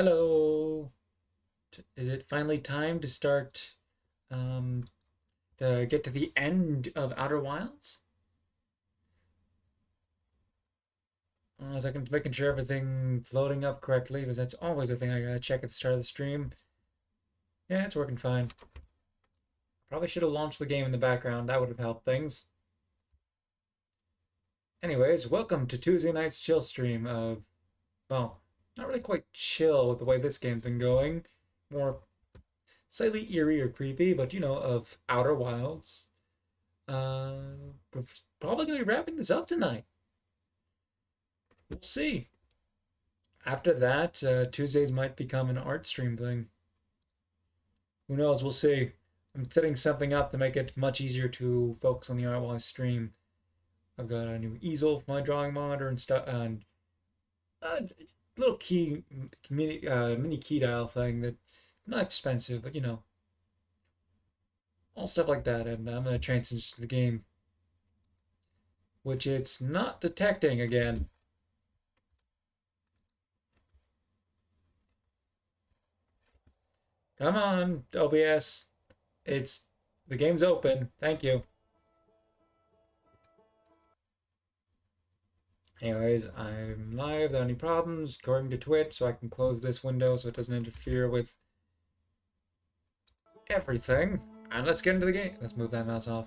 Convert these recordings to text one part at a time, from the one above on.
Hello. Is it finally time to start um to get to the end of Outer Wilds? As I can making sure everything's loading up correctly, because that's always the thing I gotta check at the start of the stream. Yeah, it's working fine. Probably should have launched the game in the background. That would have helped things. Anyways, welcome to Tuesday night's chill stream of, well, not really quite chill with the way this game's been going. More slightly eerie or creepy, but of Outer Wilds. We're probably gonna be wrapping this up tonight. We'll see. After that, Tuesdays might become an art stream thing. Who knows? We'll see. I'm setting something up to make it much easier to focus on the art while I stream. I've got a new easel for my drawing monitor and stuff, and a little mini key dial thing that not expensive, but all stuff like that. And I'm gonna transition to the game, which it's not detecting again. Come on, OBS. It's the game's open. Thank you. Anyways, I'm live without any problems according to Twitch, so I can close this window so it doesn't interfere with everything. And let's get into the game. Let's move that mouse off.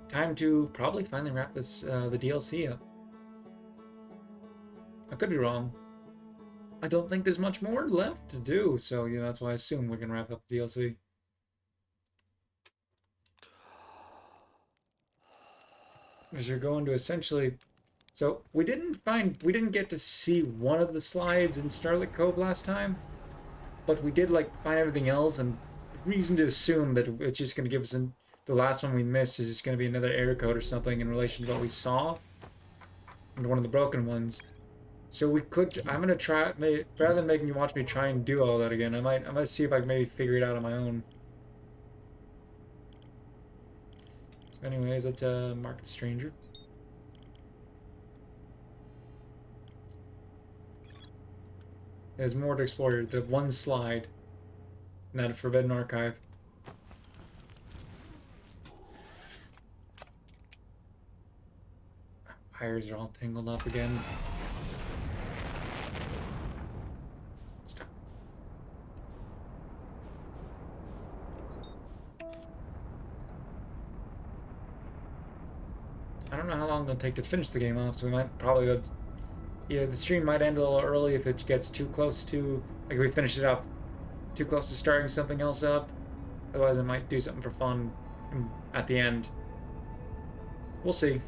Time to probably finally wrap this the DLC up. I could be wrong. I don't think there's much more left to do, so that's why I assume we're gonna wrap up the DLC. Because you're going to essentially. So we didn't get to see one of the slides in Starlit Cove last time, but we did find everything else, and reason to assume that it's just gonna give us the last one we missed is just gonna be another error code or something in relation to what we saw in one of the broken ones. So we could. I'm gonna try rather than making you watch me try and do all that again. I might see if I can maybe figure it out on my own. So anyways, let's mark the stranger. There's more to explore here. The one slide, and that forbidden archive. Wires are all tangled up again. Stop. I don't know how long it'll take to finish the game off, so we might probably go. Yeah, the stream might end a little early if it gets too close to, like, we finish it up too close to starting something else up. Otherwise, I might do something for fun at the end. We'll see.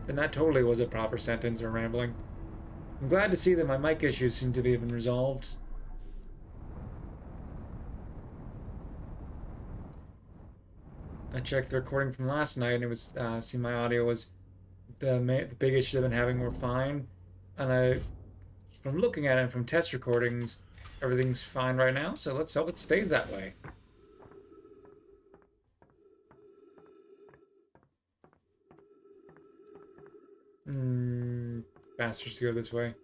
And that totally was a proper sentence or rambling. I'm glad to see that my mic issues seem to be even resolved. I checked the recording from last night, and it was see my audio was the big issues I've been having were fine, and from looking at it from test recordings, everything's fine right now. So let's hope it stays that way. Bastards to go this way.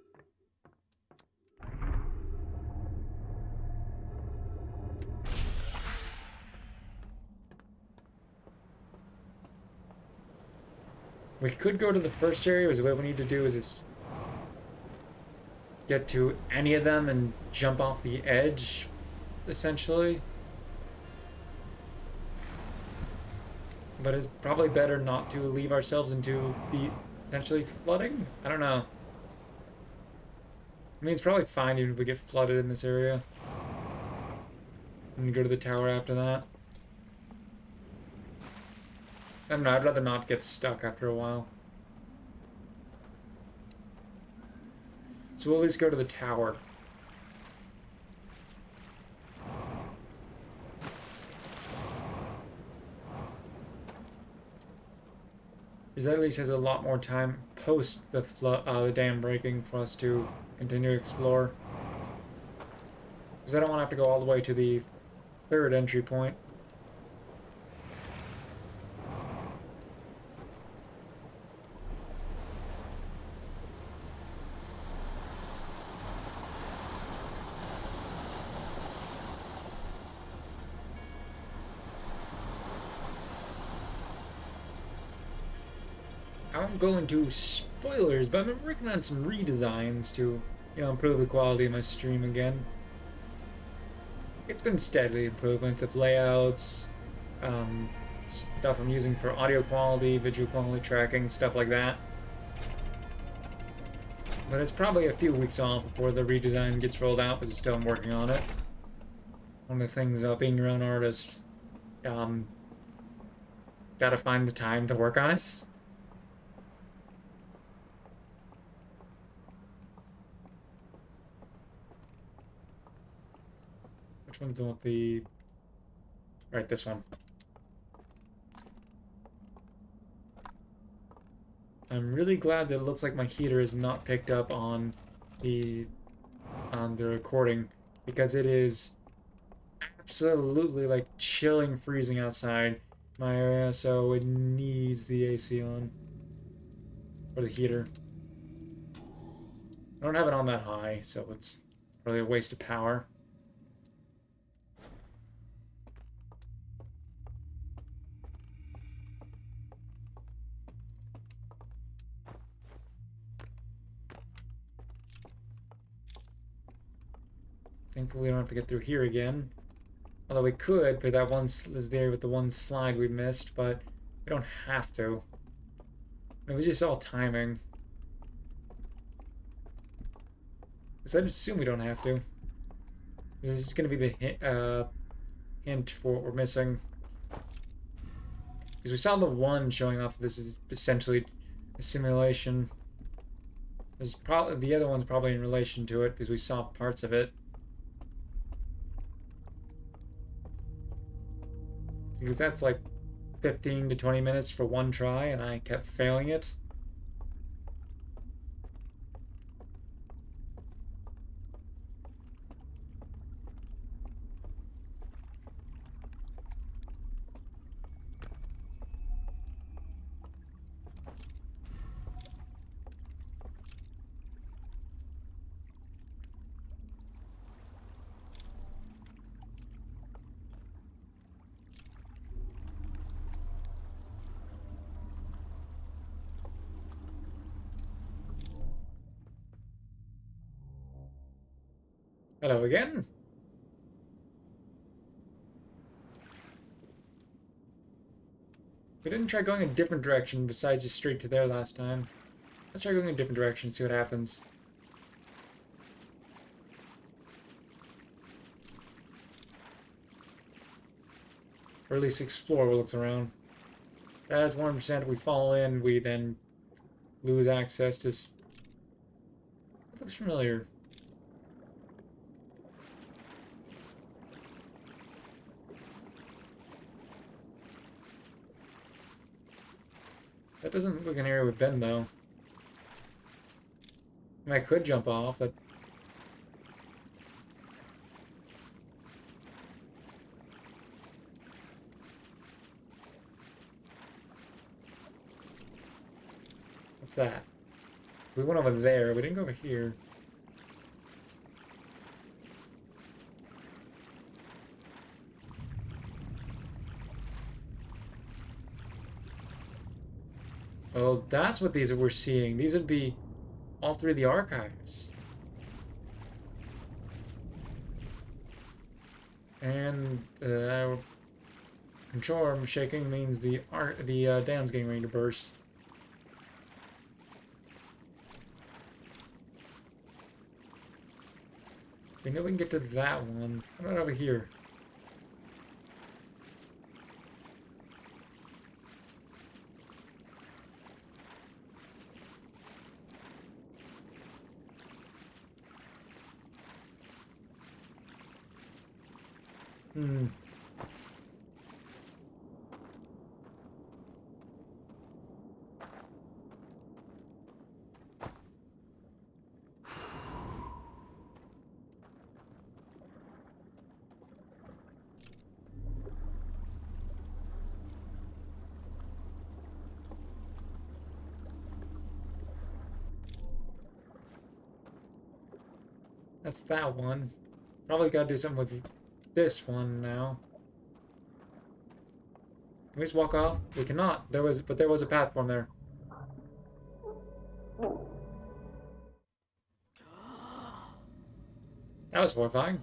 We could go to the first area, but what we need to do is just get to any of them and jump off the edge, essentially. But it's probably better not to leave ourselves into the potentially flooding. I don't know. I mean, it's probably fine even if we get flooded in this area. And go to the tower after that. I don't know, I'd rather not get stuck after a while. So we'll at least go to the tower. Because that at least has a lot more time post the dam breaking for us to continue to explore. Because I don't want to have to go all the way to the third entry point. I won't go into spoilers, but I've been working on some redesigns to, improve the quality of my stream again. It's been steadily improvements of layouts, um, stuff I'm using for audio quality, visual quality tracking, stuff like that. But it's probably a few weeks off before the redesign gets rolled out, because still I'm working on it. One of the things about being your own artist, um, gotta find the time to work on it. Which one's on the... Right, this one. I'm really glad that it looks like my heater is not picked up on the recording, because it is absolutely like chilling, freezing outside my area, so it needs the AC on, or the heater. I don't have it on that high, so it's really a waste of power. Thankfully, we don't have to get through here again. Although we could, but that one is there with the one slide we missed, but we don't have to. It was just all timing. So I'd assume we don't have to. This is going to be the hint for what we're missing. Because we saw the one showing off this is essentially a simulation. There's probably the other one's probably in relation to it because we saw parts of it. Because that's like 15 to 20 minutes for one try, and I kept failing it. Hello again. We didn't try going a different direction besides just straight to there last time. Let's try going a different direction, see what happens. Or at least explore what looks around. That's 1%. We fall in, we then lose access to... It looks familiar. That doesn't look like an area we've been, though. I mean, I could jump off, but... What's that? We went over there, we didn't go over here. Well, that's what these we're seeing. These would be all three of the archives. And control arm shaking means the dam's getting ready to burst. We know we can get to that one. How about over here? Hmm. That's that one. Probably gotta do something with this one now. Can we just walk off? We cannot. But there was a platform there. That was horrifying.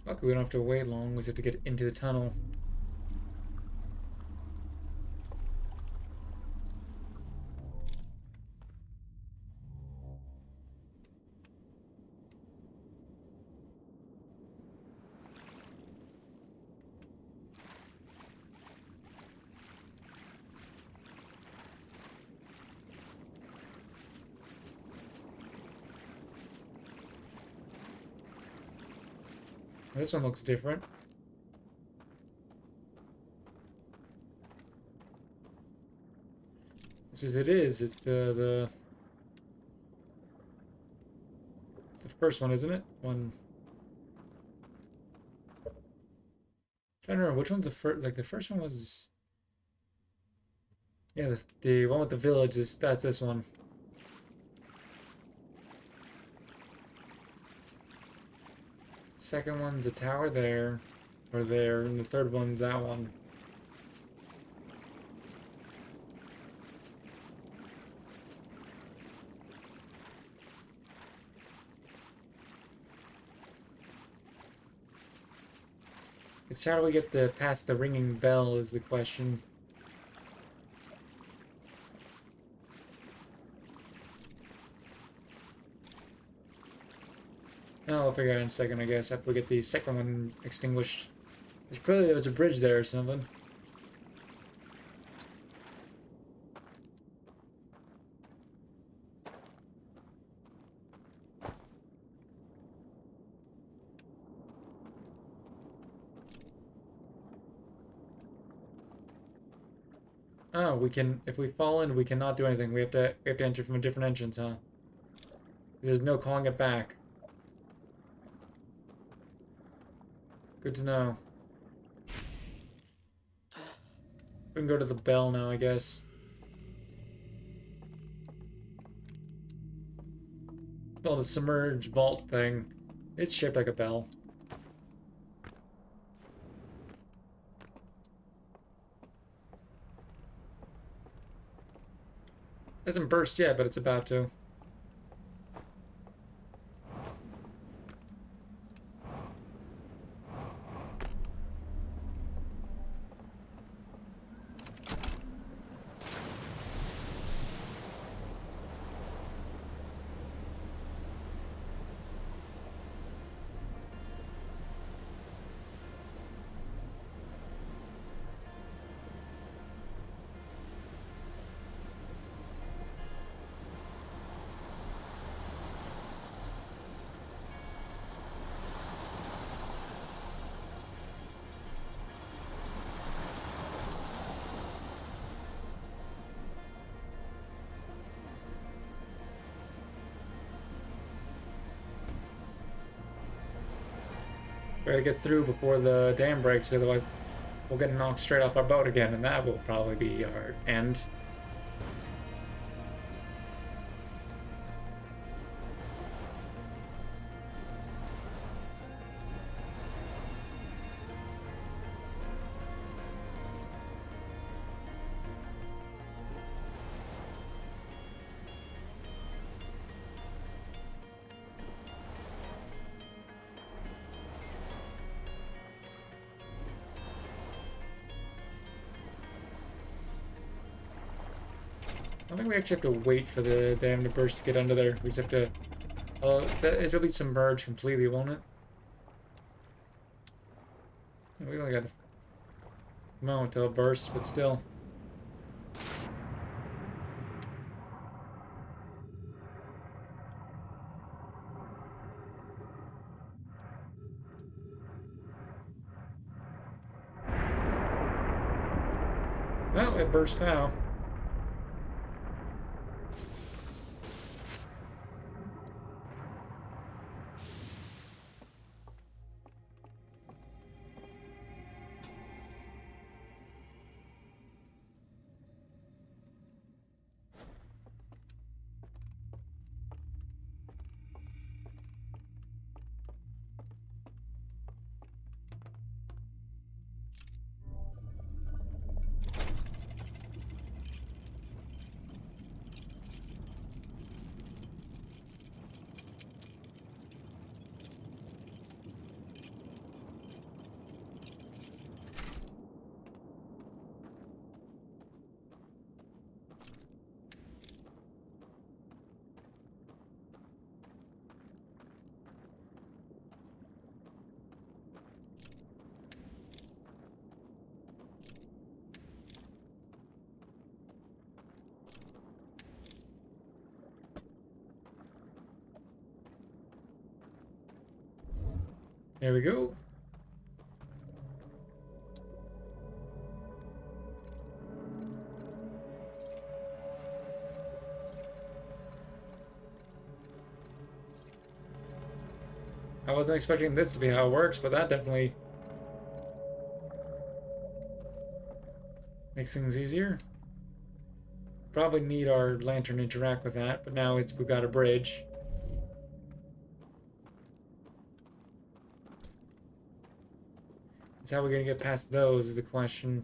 Luckily, we don't have to wait long. We just have to get into the tunnel. This one looks different. It's because it is. It's the first one, isn't it? One. I'm trying to remember which one's the first. Like the first one was. Yeah, the one with the village is that's this one. Second one's the tower there, or there, and the third one's that one. It's how do we get the past the ringing bell is the question. Oh, I'll figure out in a second, I guess, after we get the second one extinguished. Because clearly there was a bridge there or something. Oh, we can, if we fall in, we cannot do anything. We have to enter from a different entrance, huh? There's no calling it back. Good to know. We can go to the bell now, I guess. Oh, the submerged vault thing. It's shaped like a bell. Hasn't burst yet, but it's about to. We gotta get through before the dam breaks, otherwise we'll get knocked straight off our boat again, and that will probably be our end. I don't think we actually have to wait for the dam to burst to get under there. We just have to... it'll be submerged completely, won't it? We only got a moment till it bursts, but still. Well, it burst now. There we go. I wasn't expecting this to be how it works, but that definitely makes things easier. Probably need our lantern to interact with that, but now we've got a bridge. It's how we're gonna get past those is the question.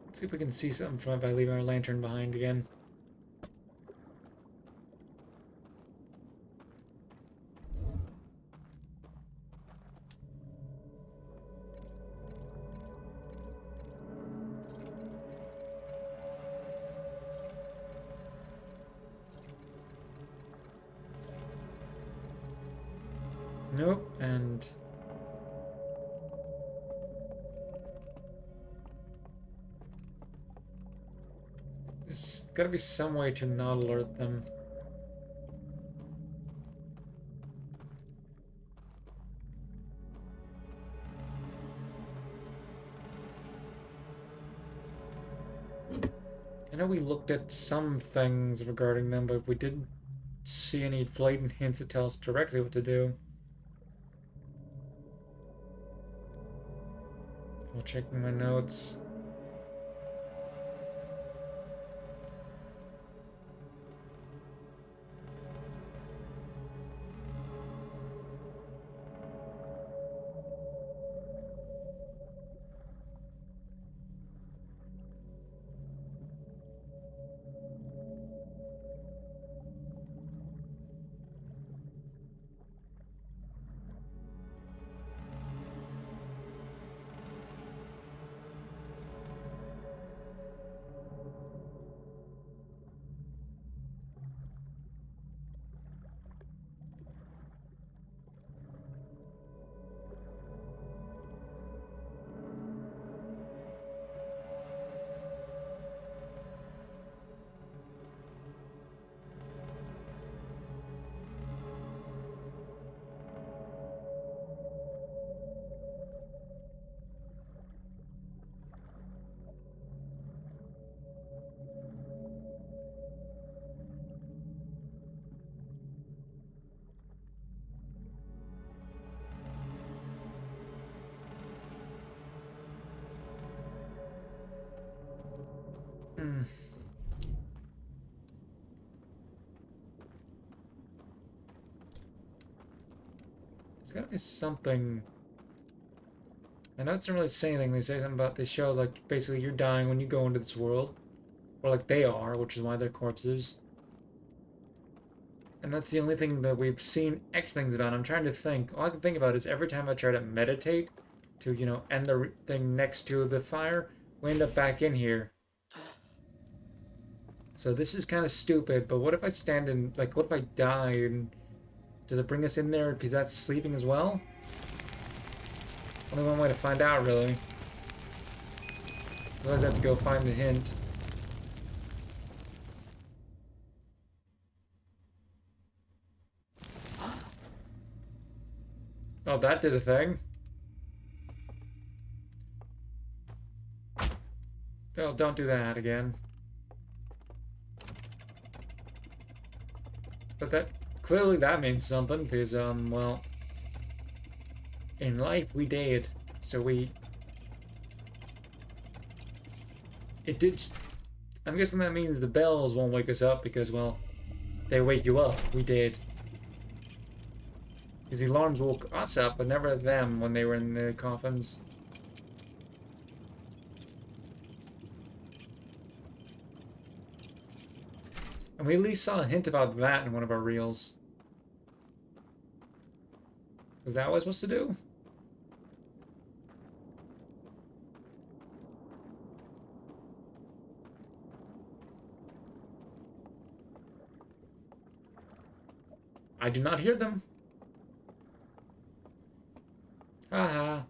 Let's see if we can see something from it by leaving our lantern behind again. Nope, and there's gotta be some way to not alert them. I know we looked at some things regarding them, but we didn't see any blatant hints that tell us directly what to do. While checking my notes. Hmm. There's gotta be something. I know it doesn't really say anything. They say something about they show like basically you're dying when you go into this world. Or like they are, which is why they're corpses. And that's the only thing that we've seen X things about. I'm trying to think. All I can think about is every time I try to meditate to, end the thing next to the fire, we end up back in here. So this is kind of stupid, but what if I stand in, like, what if I die and does it bring us in there because that's sleeping as well? Only one way to find out, really. Otherwise I have to go find the hint. Oh, that did a thing. Oh, don't do that again. But that, clearly that means something, because, well, in life we did. So it did, I'm guessing that means the bells won't wake us up because, well, they wake you up. We did. Because the alarms woke us up, but never them when they were in the coffins. And we at least saw a hint about that in one of our reels. Was that what I was supposed to do? I do not hear them. Haha.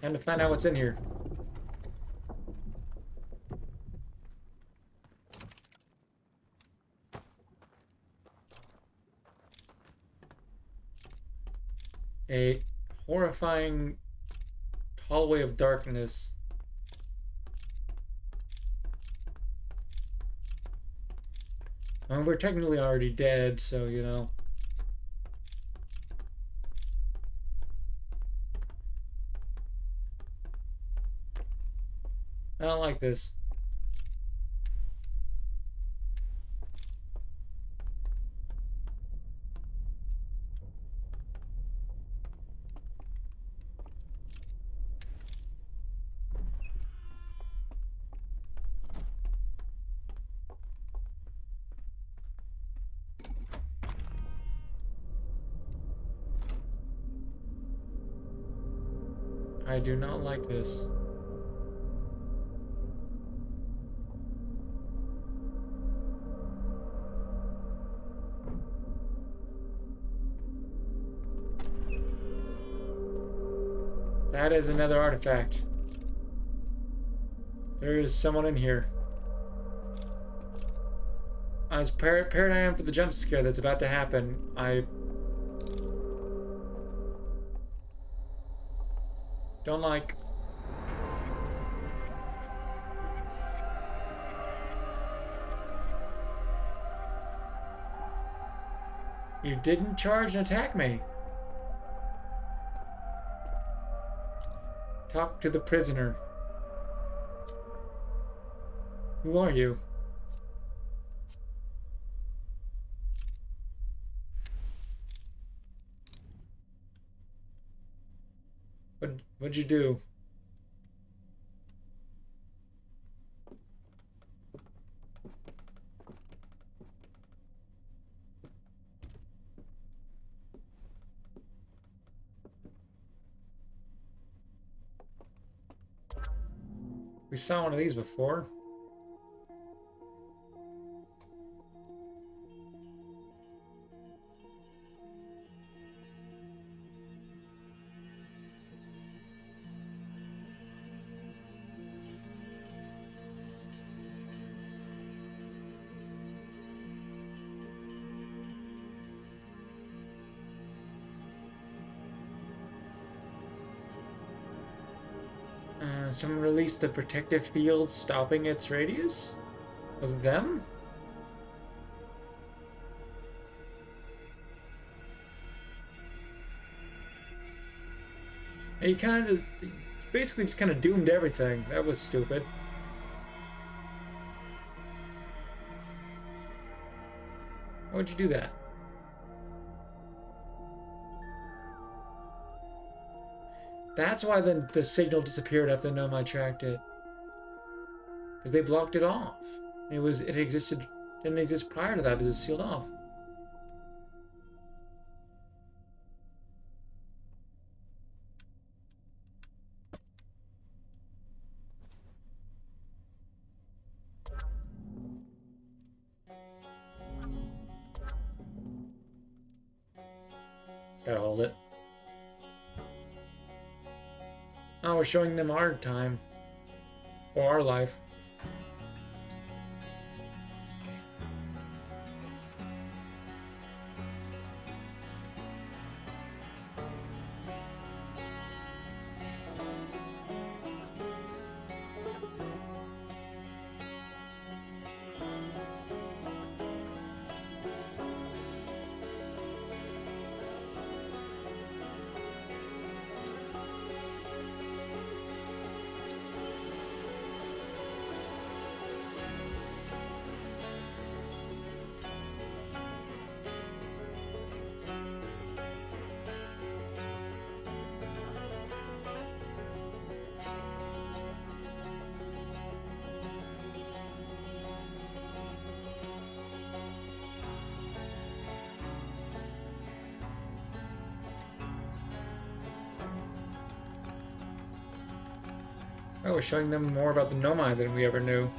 Time to find out what's in here. A horrifying hallway of darkness. I mean, we're technically already dead, so, you know. I don't like this. I do not like this. That is another artifact. There is someone in here. As prepared I am for the jump scare that's about to happen, I don't like. You didn't charge and attack me. Talk to the prisoner. Who are you? What'd you do? We saw one of these before. Someone released the protective field stopping its radius? Was it them? He kind of basically just kind of doomed everything. That was stupid. Why'd you do that? That's why the signal disappeared after the Nomai tracked it. Because they blocked it off. It existed, didn't exist prior to that, but it was sealed off. Gotta hold it. Oh, we're showing them our time. Or our life. Oh, we're showing them more about the Nomai than we ever knew.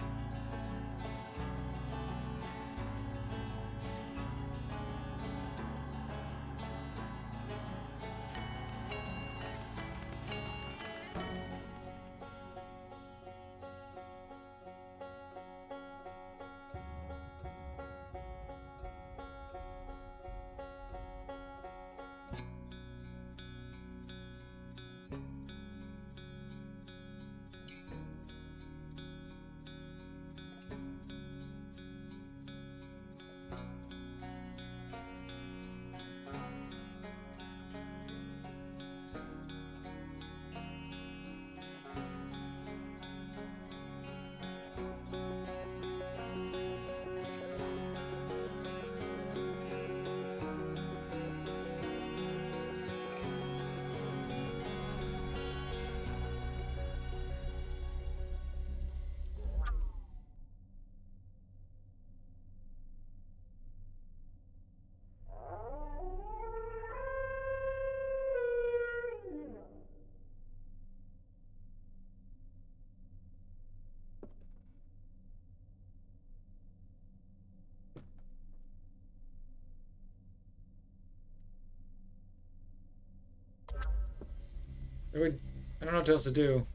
I don't know what else to do.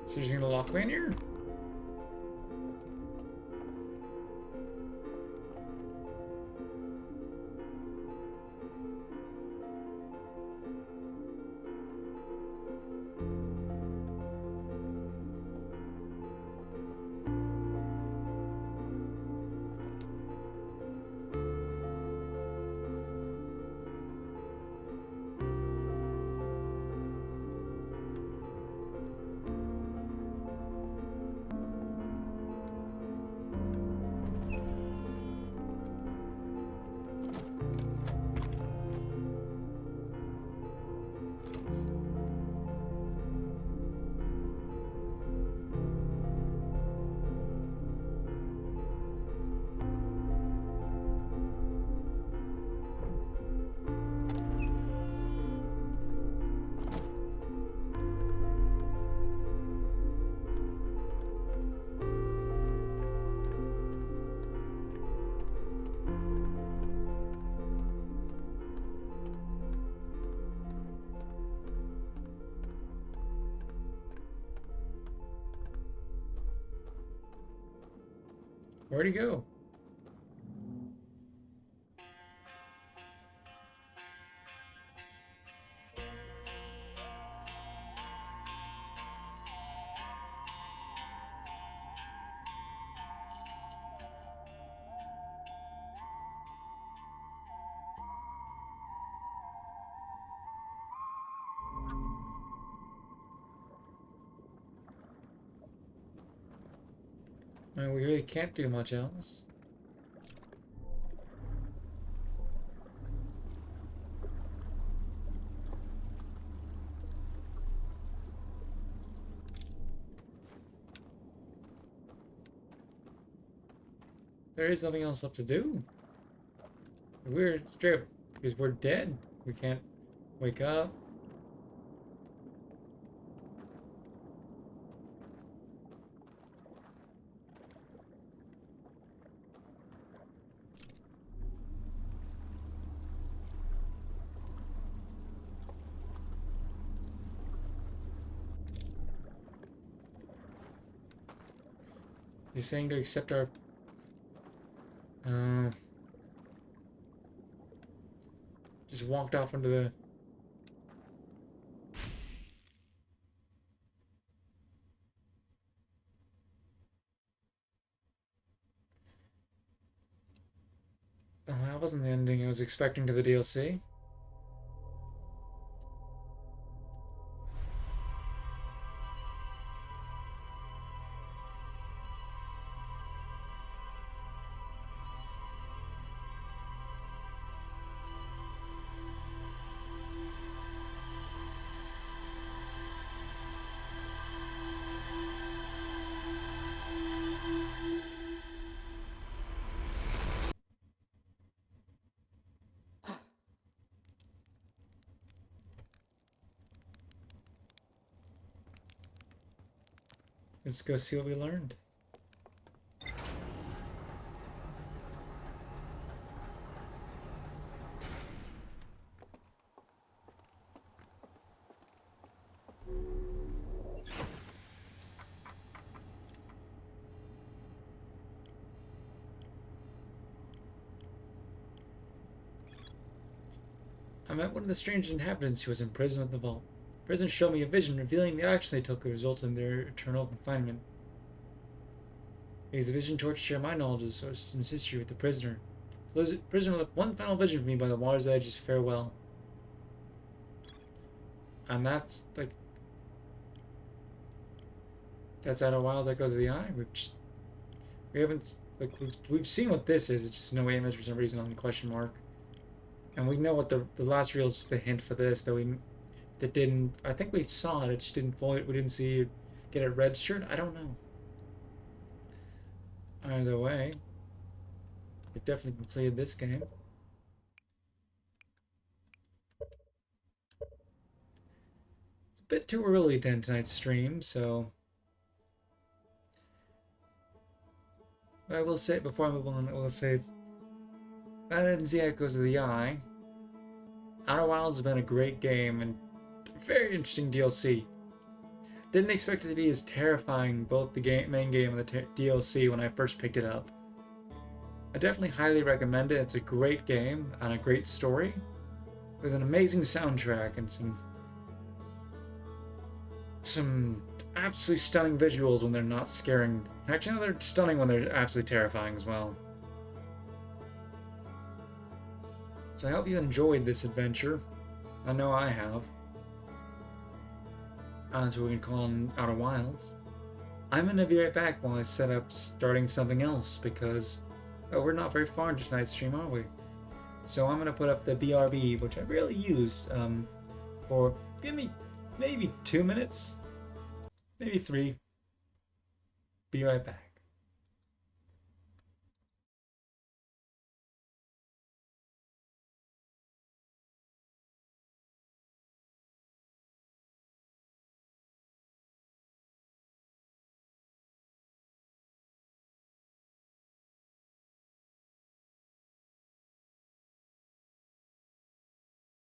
So you're just gonna lock me in here? Where'd he go? I mean, we really can't do much else. There is nothing else left to do. We're straight because we're dead. We can't wake up. He's saying to accept our. Uh, just walked off into the. Oh, that wasn't the ending I was expecting to the DLC. Let's go see what we learned. I met one of the strange inhabitants who was imprisoned in the vault. The prison showed me a vision revealing the action they took that resulted in their eternal confinement. It was a vision toward to share my knowledge of the source and history with the prisoner. The prisoner left one final vision for me by the water's edge as farewell. And that's like that's Outer Wilds that goes to the eye. We haven't like we've seen what this is. It's just no image for some reason on the question mark. And we know what the last reel's the hint for this that didn't. I think we saw it. It just didn't fully. We didn't see it get it registered. I don't know. Either way, we definitely completed this game. It's a bit too early to end tonight's stream, so I will say before I move on, I will say that ends the Echoes of the Eye. Outer Wilds has been a great game and very interesting DLC. Didn't expect it to be as terrifying, both the main game and the DLC, when I first picked it up. I definitely highly recommend it. It's a great game and a great story with an amazing soundtrack and some absolutely stunning visuals when they're not scaring. Actually, no, they're stunning when they're absolutely terrifying as well. So I hope you enjoyed this adventure. I know I have. That's what we can call in Outer Wilds. I'm gonna be right back while I set up starting something else because we're not very far into tonight's stream, are we? So I'm gonna put up the BRB, which I rarely use, for give me maybe 2 minutes, maybe 3. Be right back.